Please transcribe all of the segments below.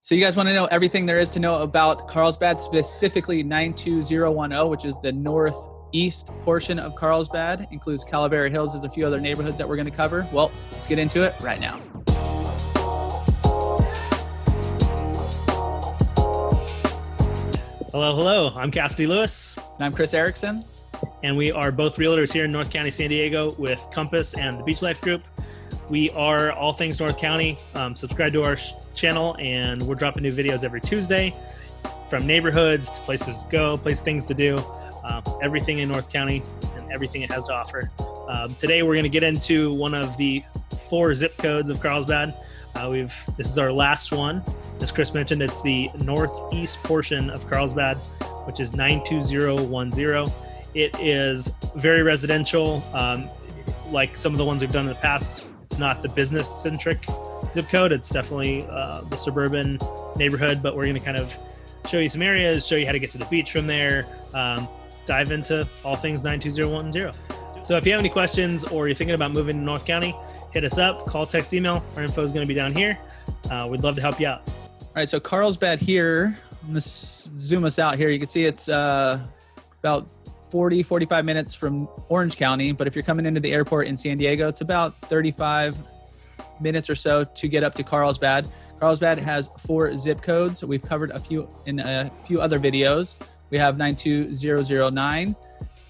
So you guys want to know everything there is to know about Carlsbad, specifically 92010, which is the northeast portion of Carlsbad, includes Calavera Hills. There's a few other neighborhoods that we're going to cover. Well, let's get into it right now. Hello. I'm Cassidy Lewis. And I'm Chris Erickson. And we are both realtors here in North County, San Diego with Compass and the Beach Life Group. We are all things North County. Subscribe to our channel, and we're dropping new videos every Tuesday, from neighborhoods to places to go, things to do, everything in North County and everything it has to offer. Today we're going to get into one of the 4 zip codes of Carlsbad. This is our last one. As Chris mentioned, it's the northeast portion of Carlsbad, which is 92010. It is very residential, like some of the ones we've done in the past. It's not the business-centric zip code. It's definitely the suburban neighborhood, but we're going to kind of show you some areas, show you how to get to the beach from there, dive into all things 92010. So if you have any questions or you're thinking about moving to North County, hit us up, call, text, email. Our info is going to be down here. We'd love to help you out. All right, so Carlsbad here, I'm going to zoom us out here. You can see it's about 45 minutes from Orange County, but if you're coming into the airport in San Diego, it's about 35 minutes or so to get up to Carlsbad. Carlsbad has 4 zip codes. We've covered a few in a few other videos. We have 92009,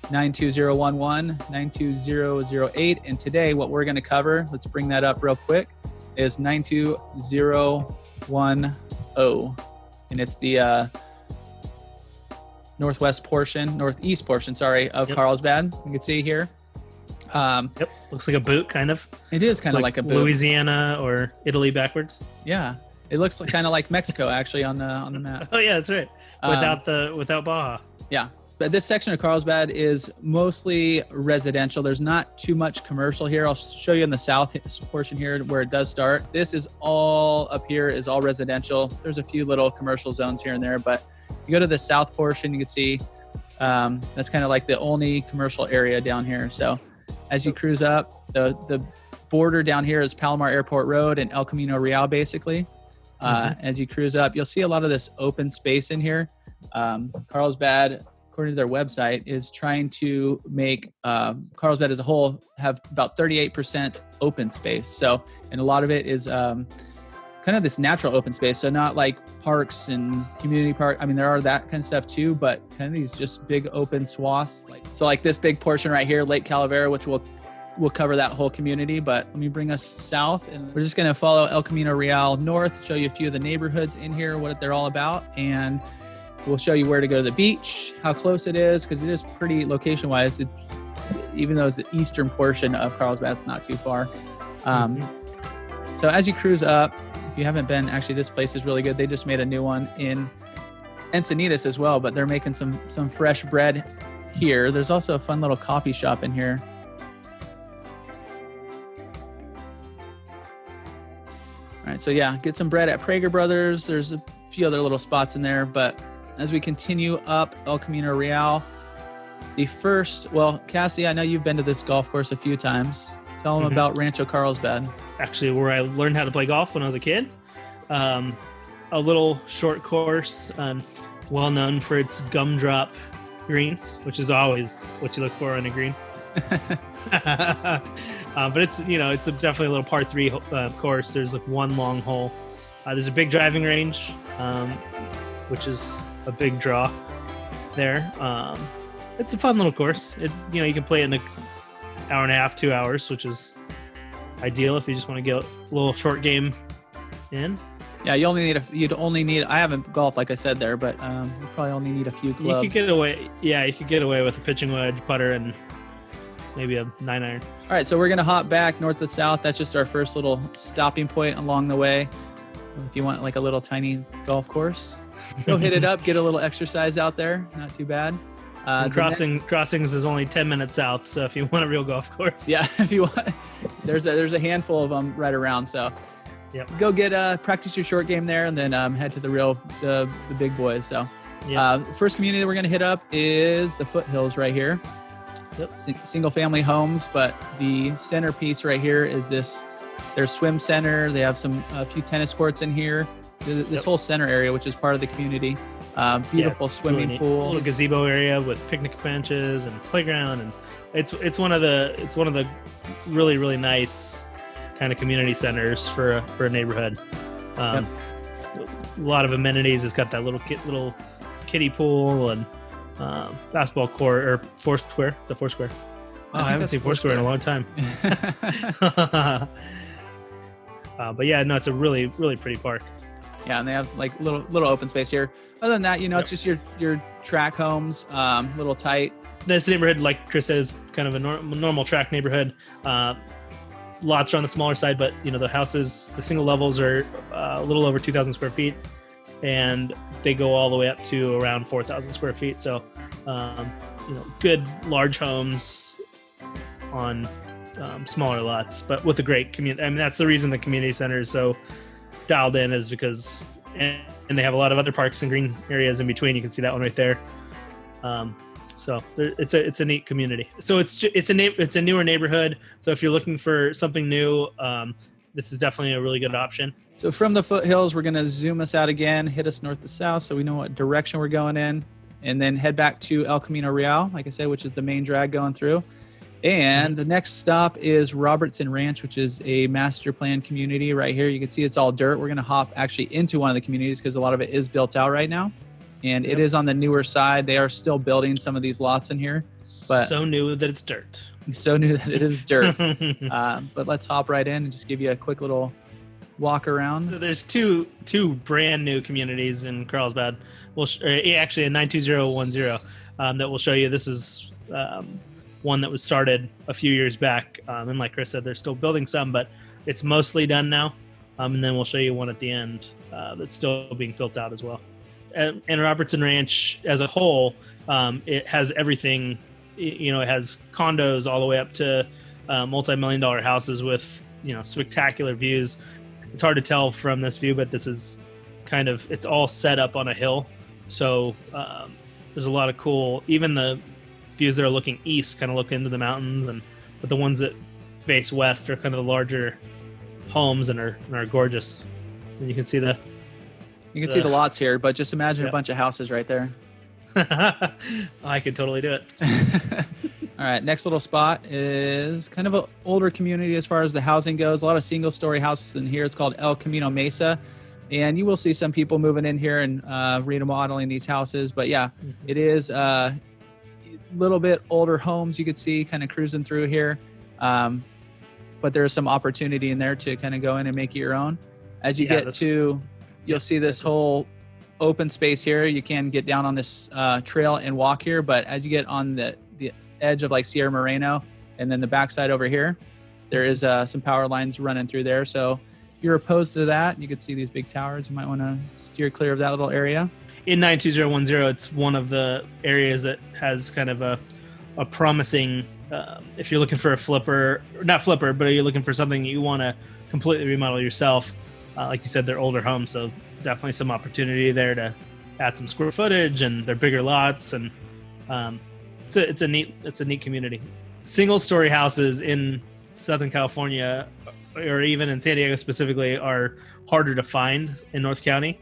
92011, 92008, and today what we're going to cover, let's bring that up real quick, is 92010, and it's the northeast portion of Carlsbad. You can see here. Yep, looks like a boot, kind of. It is kind of like a boot. Louisiana or Italy backwards. Yeah, it looks kind of like Mexico actually on the map. Oh yeah, that's right. Without Baja. Yeah, but this section of Carlsbad is mostly residential. There's not too much commercial here. I'll show you in the south portion here where it does start. This is all up here is all residential. There's a few little commercial zones here and there, but you go to the south portion, you can see that's kind of like the only commercial area down here. So as you cruise up, the border down here is Palomar Airport Road and El Camino Real, basically. As you cruise up, you'll see a lot of this open space in here. Carlsbad, according to their website, is trying to make Carlsbad as a whole have about 38% open space. So, and a lot of it is kind of this natural open space. So not like parks and community park. I mean, there are that kind of stuff too, but kind of these just big open swaths. So like this big portion right here, Lake Calavera, which we'll cover that whole community, but let me bring us south, and we're just going to follow El Camino Real north, show you a few of the neighborhoods in here, what they're all about, and we'll show you where to go to the beach, how close it is, because it is pretty location-wise. Even though it's the eastern portion of Carlsbad, it's not too far. So as you cruise up, if you haven't been, actually this place is really good. They just made a new one in Encinitas as well, but they're making some fresh bread here. There's also a fun little coffee shop in here. All right, so yeah, get some bread at Prager Brothers. There's a few other little spots in there, but as we continue up El Camino Real, Cassie, I know you've been to this golf course a few times. Tell them about Rancho Carlsbad. Actually, where I learned how to play golf when I was a kid. A little short course, well known for its gumdrop greens, which is always what you look for on a green. But it's definitely a little par 3 course. There's like one long hole. There's a big driving range, which is a big draw there. It's a fun little course. You can play it in an hour and a half, 2 hours, which is ideal if you just want to get a little short game in. Yeah, you'd only need. I haven't golfed like I said there, but you probably only need a few clubs. You could get away. Yeah, you could get away with a pitching wedge, putter, and maybe a 9-iron. All right, so we're gonna hop back north to south. That's just our first little stopping point along the way. If you want like a little tiny golf course, go hit it up, get a little exercise out there. Not too bad. Crossings is only 10 minutes south, so if you want a real golf course, yeah, if you want, there's a handful of them right around. So, yep. Go get practice your short game there, and then head to the big boys. So, first community that we're gonna hit up is the Foothills right here. Yep. Single family homes, but the centerpiece right here is their swim center. They have a few tennis courts in here. this whole center area, which is part of the community. Beautiful swimming really pool, little gazebo area with picnic benches and playground, and it's one of the really, really nice kind of community centers for a neighborhood. A lot of amenities. It's got that little kiddie pool and basketball court, or Foursquare. It's a Foursquare. Oh, I haven't seen Foursquare in a long time. But yeah, no, it's a really, really pretty park. Yeah, and they have like little open space here. Other than that, it's just your track homes, little tight. This neighborhood, like Chris said, is kind of a normal track neighborhood. Lots are on the smaller side, but the houses, the single levels are a little over 2,000 square feet, and they go all the way up to around 4,000 square feet. So, good large homes on smaller lots, but with a great community. I mean, that's the reason the community center is so dialed in, is because, and they have a lot of other parks and green areas in between. You can see that one right there. So it's a neat community. So it's a newer neighborhood. So if you're looking for something new, this is definitely a really good option. So from the Foothills, we're going to zoom us out again, hit us north to south so we know what direction we're going in, and then head back to El Camino Real, like I said, which is the main drag going through. And the next stop is Robertson Ranch, which is a master plan community right here. You can see it's all dirt. We're going to hop actually into one of the communities because a lot of it is built out right now. And it is on the newer side. They are still building some of these lots in here. But so new that it's dirt. So new that it is dirt. But let's hop right in and just give you a quick little walk around. So there's two brand new communities in Carlsbad. Actually a 92010 that we'll show you. This is one that was started a few years back. And like Chris said, they're still building some, but it's mostly done now. And then we'll show you one at the end that's still being built out as well. And Robertson Ranch as a whole, it has everything. It has condos all the way up to multi-million-dollar houses with spectacular views. It's hard to tell from this view, but this is it's all set up on a hill, so there's a lot of cool. Even the views that are looking east kind of look into the mountains, but the ones that face west are kind of the larger homes and are gorgeous. And you can see the lots here, but just imagine a bunch of houses right there. I could totally do it. All right, next little spot is kind of an older community as far as the housing goes. A lot of single-story houses in here. It's called El Camino Mesa, and you will see some people moving in here and remodeling these houses. But yeah, it is a little bit older homes you could see kind of cruising through here. But there's some opportunity in there to kind of go in and make it your own. As you get to, you'll see this whole open space here. You can get down on this trail and walk here, but as you get on the edge of like Sierra Moreno and then the backside over here, there is some power lines running through there. So if you're opposed to that, you could see these big towers. You might want to steer clear of that little area. In 92010, it's one of the areas that has kind of a promising, if you're looking for a not flipper, but you're looking for something you want to completely remodel yourself. Like you said, they're older homes, so definitely some opportunity there to add some square footage, and they're bigger lots, and it's a neat community. Single story houses in Southern California, or even in San Diego specifically, are harder to find in North County.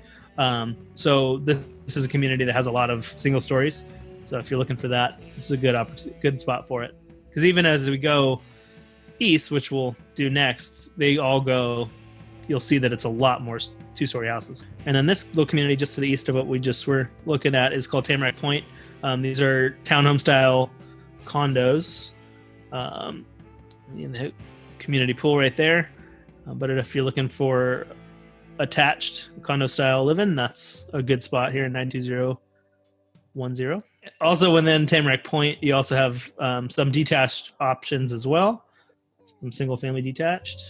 So this is a community that has a lot of single stories. So if you're looking for that, this is a good spot for it. Because even as we go east, which we'll do next, they all go. You'll see that it's a lot more two-story houses. And then this little community just to the east of what we just were looking at is called Tamarack Point. These are townhome-style condos in the community pool right there. But if you're looking for attached condo-style living, that's a good spot here in 92010. Also within Tamarack Point, you also have some detached options as well. Some single-family detached.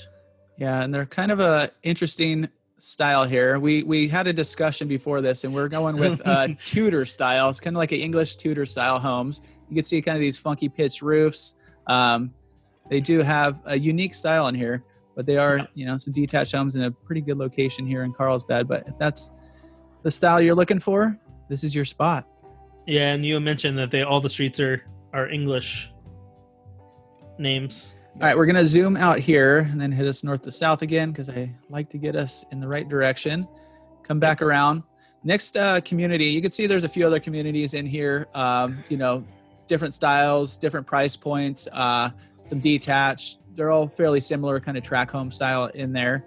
Yeah, and they're kind of a interesting style here. We had a discussion before this, and we're going with Tudor style. It's kind of like an English Tudor style homes. You can see kind of these funky pitched roofs. They do have a unique style in here, but they are, some detached homes in a pretty good location here in Carlsbad. But if that's the style you're looking for, this is your spot. Yeah, and you mentioned that all the streets are English names. All right, we're going to zoom out here and then hit us north to south again because I like to get us in the right direction. come back around. Next community, you can see there's a few other communities in here, different styles, different price points, some detached. They're all fairly similar kind of track home style in there.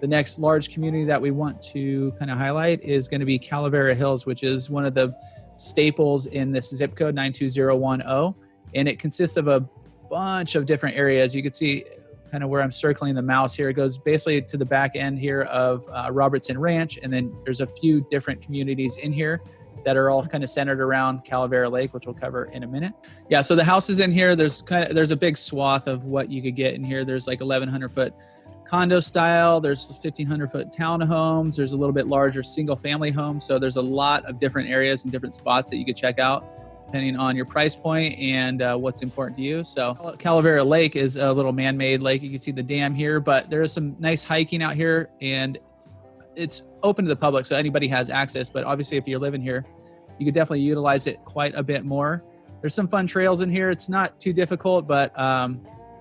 The next large community that we want to kind of highlight is going to be Calavera Hills, which is one of the staples in this zip code 92010. And it consists of a bunch of different areas. You can see kind of where I'm circling the mouse here. It goes basically to the back end here of Robertson Ranch. And then there's a few different communities in here that are all kind of centered around Calvaria Lake, which we'll cover in a minute. Yeah, so the houses in here, there's a big swath of what you could get in here. There's like 1,100 foot condo style, there's 1,500 foot townhomes, there's a little bit larger single family homes. So there's a lot of different areas and different spots that you could check out depending on your price point and what's important to you. So Calvaria Lake is a little man-made lake. You can see the dam here, but there is some nice hiking out here and it's open to the public, so anybody has access. But obviously if you're living here, you could definitely utilize it quite a bit more. There's some fun trails in here. It's not too difficult, but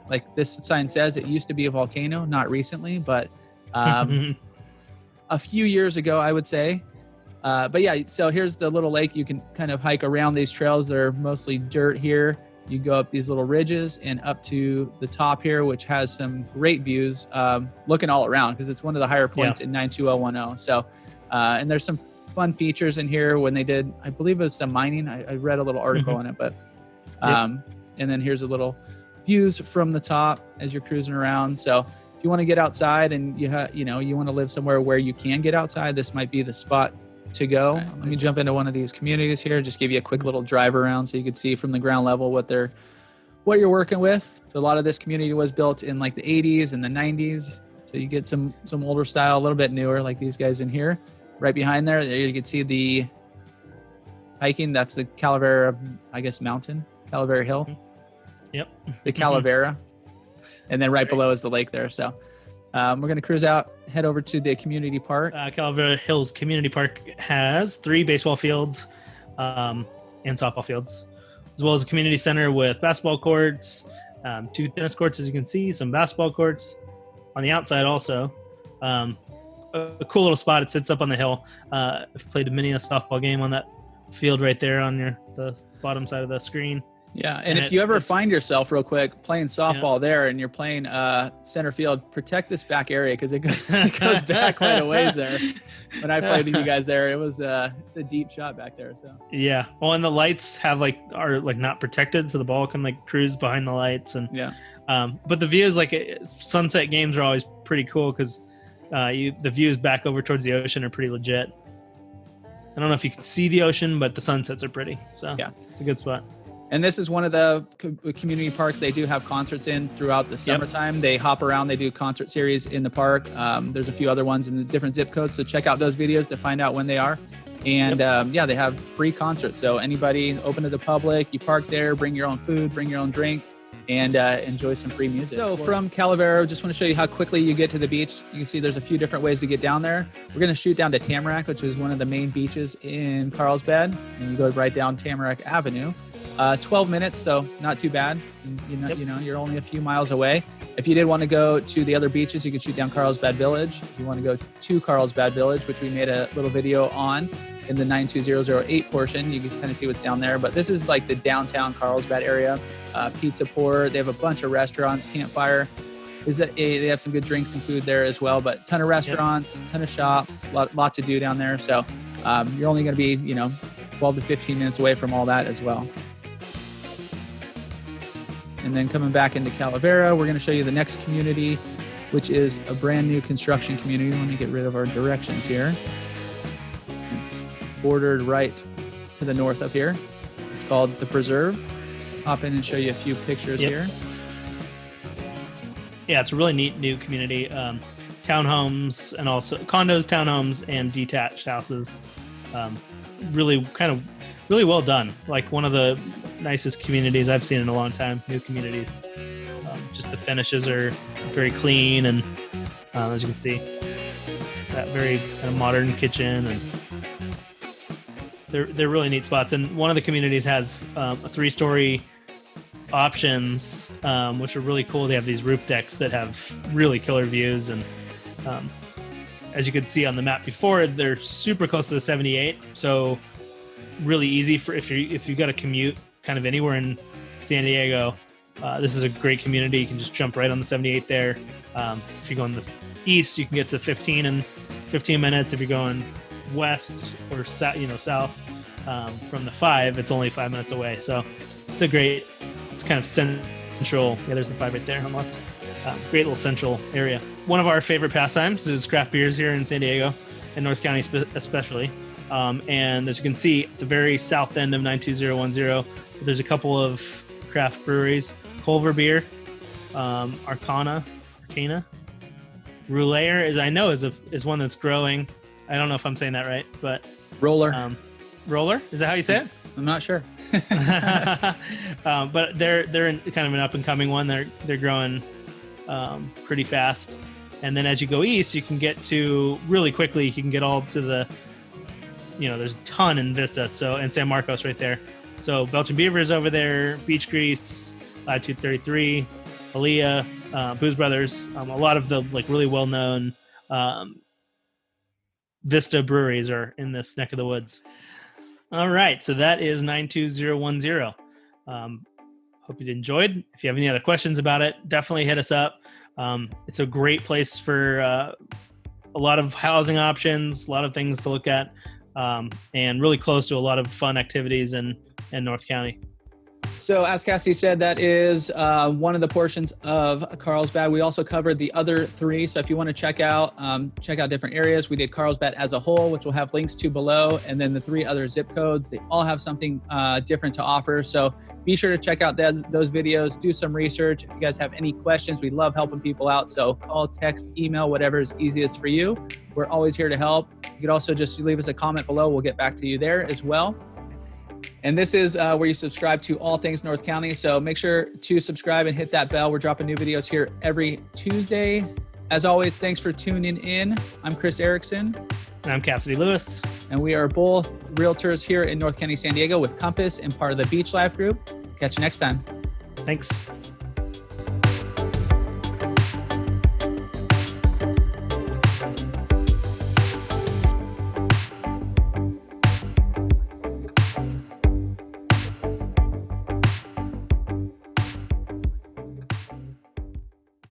like this sign says, it used to be a volcano, not recently, but a few years ago, I would say. But yeah, so here's the little lake. You can kind of hike around these trails. They're mostly dirt here. You go up these little ridges and up to the top here, which has some great views looking all around because it's one of the higher points in 92010. So, and there's some fun features in here when they did, I believe it was some mining. I read a little article on it, but, and then here's a little views from the top as you're cruising around. So if you want to get outside and you want to live somewhere where you can get outside, this might be the spot to go. Right. Let me jump into one of these communities here, just give you a quick little drive around so you can see from the ground level what you're working with. So a lot of this community was built in like the 80s and the 90s. So you get some older style, a little bit newer, like these guys in here. Right behind there you can see the hiking. That's the Calavera, I guess, mountain, Calavera Hill. Yep. The Calavera. And then right below is the lake there. So we're going to cruise out, head over to the community park. Calavera Hills Community Park has 3 baseball fields and softball fields, as well as a community center with basketball courts, 2 tennis courts, as you can see, some basketball courts on the outside also. A cool little spot. It sits up on the hill. I've played a softball game on that field right there on the bottom side of the screen. Yeah, and if you ever find yourself real quick playing softball there and you're playing center field, protect this back area because it goes back quite a ways there. When I played with you guys there, it's a deep shot back there. So yeah, well, and the lights are not protected, so the ball can cruise behind the lights and but the views sunset games are always pretty cool because the views back over towards the ocean are pretty legit. I don't know if you can see the ocean, but the sunsets are pretty. So yeah, it's a good spot. And this is one of the community parks they do have concerts in throughout the summertime. They hop around. They do concert series in the park. There's a few other ones in the different zip codes. So check out those videos to find out when they are. And they have free concerts. So anybody open to the public, you park there, bring your own food, bring your own drink, and enjoy some free music. So from Calavera, just want to show you how quickly you get to the beach. You can see there's a few different ways to get down there. We're going to shoot down to Tamarack, which is one of the main beaches in Carlsbad. And you go right down Tamarack Avenue. 12 minutes, so not too bad. You're only a few miles away. If you did want to go to the other beaches, you can shoot down Carlsbad Village. If you want to go to Carlsbad Village, which we made a little video on in the 92008 portion, you can kind of see what's down there. But this is like the downtown Carlsbad area. Pizza Port, they have a bunch of restaurants. Campfire, they have some good drinks and food there as well. But ton of restaurants, ton of shops, lot to do down there. So you're only going to be 12 to 15 minutes away from all that as well. And then coming back into Calavera, we're going to show you the next community, which is a brand new construction community. Let me get rid of our directions here. It's bordered right to the north up here. It's called The Preserve. Hop in and show you a few pictures here. Yeah, it's a really neat new community. Townhomes and also condos, townhomes, and detached houses. Really well done. Like one of the nicest communities I've seen in a long time. New communities. Just the finishes are very clean, and as you can see, that very kind of modern kitchen, and they're really neat spots. And one of the communities has a 3-story options, which are really cool. They have these roof decks that have really killer views, and as you could see on the map before, they're super close to the 78. So really easy for if you got to commute kind of anywhere in San Diego. This is a great community. You can just jump right on the 78 there. If you're going the east, you can get to 15 in 15 minutes. If you're going west or south from the 5, it's only 5 minutes away. So it's kind of central. Yeah, there's the 5 right there on the left. Great little central area. One of our favorite pastimes is craft beers here in San Diego and North County especially. And as you can see, at the very south end of 92010, there's a couple of craft breweries. Culver Beer, Arcana, Roulaire is one that's growing. I don't know if I'm saying that right, but Roller. Roller, is that how you say it? I'm not sure. But they're in kind of an up and coming one. They're growing pretty fast. And then as you go east, you can get to really quickly. You can get all to the, there's a ton in Vista. So and San Marcos right there. So Belgian Beaver is over there. Beach Grease, Latitude 33, Aaliyah, Booze Brothers. A lot of the really well known Vista breweries are in this neck of the woods. All right, so that is 92010. Hope you enjoyed. If you have any other questions about it, definitely hit us up. It's a great place for a lot of housing options, a lot of things to look at, and really close to a lot of fun activities in North County. So as Cassie said, that is one of the portions of Carlsbad. We also covered the other 3. So if you want to check out different areas, we did Carlsbad as a whole, which we'll have links to below. And then the 3 other zip codes, they all have something different to offer. So be sure to check out those videos, do some research. If you guys have any questions, we love helping people out. So call, text, email, whatever is easiest for you. We're always here to help. You could also just leave us a comment below. We'll get back to you there as well. And this is where you subscribe to all things North County. So make sure to subscribe and hit that bell. We're dropping new videos here every Tuesday. As always, thanks for tuning in. I'm Chris Erickson. And I'm Cassidy Lewis. And we are both realtors here in North County, San Diego with Compass and part of the Beach Life Group. Catch you next time. Thanks.